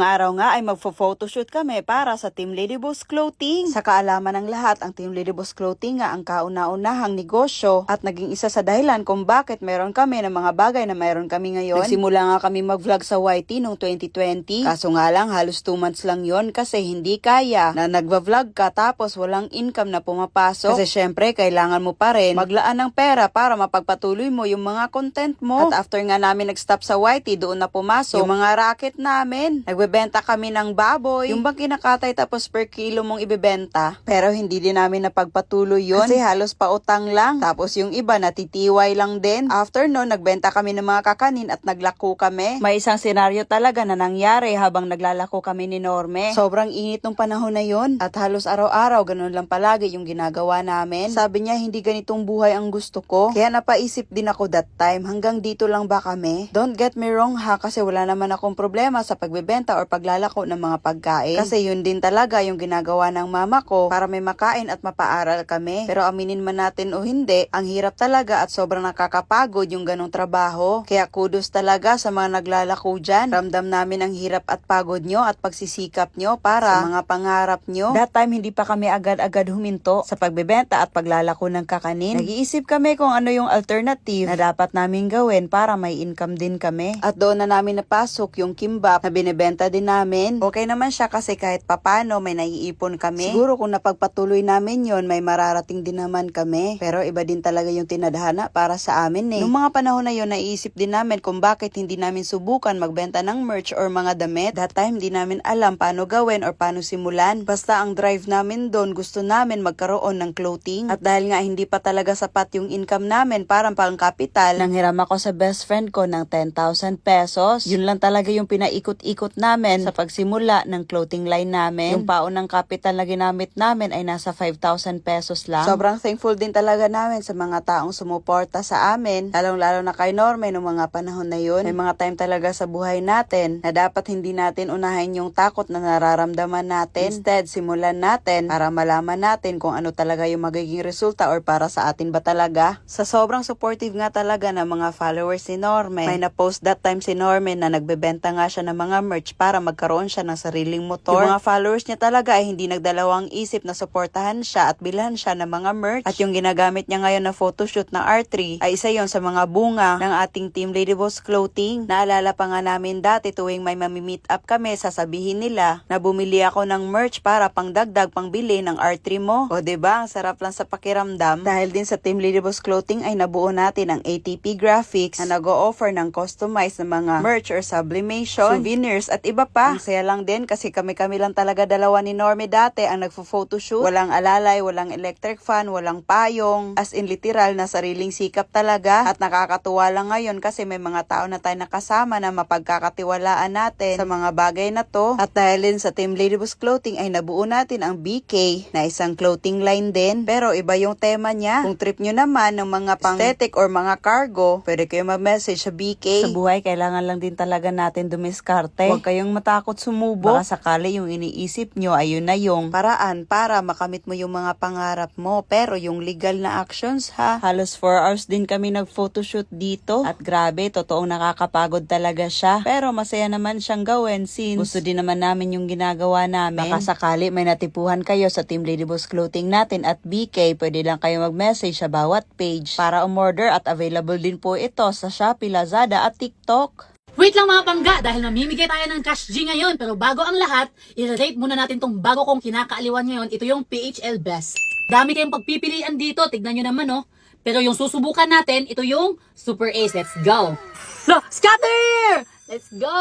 Ngayong araw nga ay magfo-photoshoot kami para sa Team Ladyboss Clothing. Sa kaalaman ng lahat, ang Team Ladyboss Clothing nga ang kauna-unahang negosyo at naging isa sa dahilan kung bakit meron kami ng mga bagay na meron kami ngayon. Nagsimula nga kami mag-vlog sa YT noong 2020. Kaso nga lang, halos 2 months lang yon kasi hindi kaya na nagva-vlog ka tapos walang income na pumapasok. Kasi syempre, kailangan mo pa rin maglaan ng pera para mapagpatuloy mo yung mga content mo. At after nga namin nag-stop sa YT, doon na pumasok yung mga racket namin. Nagbebenta kami ng baboy, yung bang kinakatay tapos per kilo mong ibebenta. Pero hindi din namin napagpatuloy yun kasi halos pautang lang. Tapos yung iba natitiway lang din. After no, nagbenta kami ng mga kakanin at naglako kami. May isang senaryo talaga na nangyari habang naglalako kami ni Norme. Sobrang init nung panahon na yun at halos araw-araw ganun lang palagi yung ginagawa namin. Sabi niya hindi ganitong buhay ang gusto ko. Kaya napaisip din ako that time, hanggang dito lang ba kami? Don't get me wrong ha, kasi wala naman akong problema sa pagbebenta or paglalako ng mga pagkain. Kasi yun din talaga yung ginagawa ng mama ko para may makain at mapaaral kami. Pero aminin man natin o hindi, ang hirap talaga at sobrang nakakapagod yung ganong trabaho. Kaya kudos talaga sa mga naglalako dyan. Ramdam namin ang hirap at pagod nyo at pagsisikap nyo para sa mga pangarap nyo. That time hindi pa kami agad-agad huminto sa pagbebenta at paglalako ng kakanin. Nag-iisip kami kung ano yung alternative na dapat namin gawin para may income din kami. At doon na namin napasok yung kimbap na binebenta din namin. Okay naman siya kasi kahit papano may naiipon kami. Siguro kung napagpatuloy namin yon may mararating din naman kami. Pero iba din talaga yung tinadhana para sa amin eh. Noong mga panahon na yon, naiisip din namin kung bakit hindi namin subukan magbenta ng merch or mga damit. That time hindi namin alam paano gawin or paano simulan. Basta ang drive namin doon, gusto namin magkaroon ng clothing. At dahil nga hindi pa talaga sapat yung income namin para pang kapital, nanghiram ako sa best friend ko ng 10,000 pesos. Yun lang talaga yung pinaikot-ikot namin sa pagsimula ng clothing line namin. Yung paon ng capital na ginamit namin ay nasa 5,000 pesos lang. Sobrang thankful din talaga namin sa mga taong sumuporta sa amin, lalong-lalo na kay Norme noong mga panahon na yun. May mga time talaga sa buhay natin na dapat hindi natin unahin yung takot na nararamdaman natin. Instead, simulan natin para malaman natin kung ano talaga yung magiging resulta or para sa atin ba talaga. Sa sobrang supportive nga talaga ng mga followers ni Norme, may na-post that time si Norme na nagbebenta nga siya ng mga merch para magkaroon siya ng sariling motor. Yung mga followers niya talaga ay hindi nagdalawang isip na suportahan siya at bilhan siya ng mga merch. At yung ginagamit niya ngayon na photoshoot na R3 ay isa yon sa mga bunga ng ating Team Ladyboss Clothing. Naalala pa nga namin dati tuwing may mami-meet up kami, sasabihin nila na bumili ako ng merch para pangdagdag pangbili ng R3 mo. O diba, ang sarap lang sa pakiramdam. Dahil din sa Team Ladyboss Clothing ay nabuo natin ang ATP Graphics na nag-o-offer ng customized na mga merch or sublimation, souvenirs at iba pa. Ang saya lang din kasi kami lang talaga dalawa ni Norme dati ang nagfo-photoshoot. Walang alalay, walang electric fan, walang payong. As in literal na sariling sikap talaga. At nakakatuwa lang ngayon kasi may mga tao na tayo nakasama na mapagkakatiwalaan natin sa mga bagay na to. At dahil din sa Team Ladyboss Clothing ay nabuo natin ang BK na isang clothing line din. Pero iba yung tema niya. Kung trip nyo naman ng mga pang aesthetic or mga cargo, pwede kayo mag-message sa BK. Sa buhay, kailangan lang din talaga natin dumiskarte. Huwag kayong matakot sumubok. Baka sakali yung iniisip nyo ayun na yung paraan para makamit mo yung mga pangarap mo. Pero yung legal na actions ha, halos 4 hours din kami nag-photoshoot dito. At grabe, totoong nakakapagod talaga siya. Pero masaya naman siyang gawin since gusto din naman namin yung ginagawa namin. Baka sakali may natipuhan kayo sa Team Ladyboss Clothing natin at BK, pwede lang kayo mag-message sa bawat page para umorder at available din po ito sa Shopee, Lazada at TikTok. Wait lang mga pangga, dahil mamimigay tayo ng cash G ngayon. Pero bago ang lahat, i-rate muna natin tong bago kong kinakaaliwan ngayon. Ito yung PHL Best. Dami kayong pagpipilian dito, tignan nyo naman oh. Pero yung susubukan natin, ito yung Super Ace. Let's go! No, scatter! Let's go!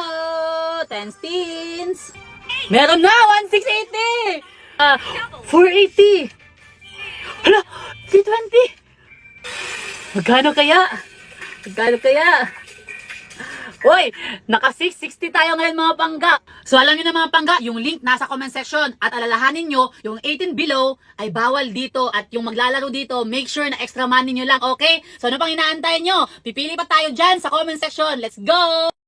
10 spins! Meron na! 1,680! 480! Hala! 320! Magkano kaya? Magkano kaya? Hoy, naka 660 tayo ngayon mga pangga. So alam niyo na mga pangga, yung link nasa comment section. At alalahanin nyo, yung 18 below ay bawal dito. At yung maglalaro dito, make sure na extra money nyo lang, okay? So ano pang inaantay nyo? Pipili pa tayo dyan sa comment section. Let's go!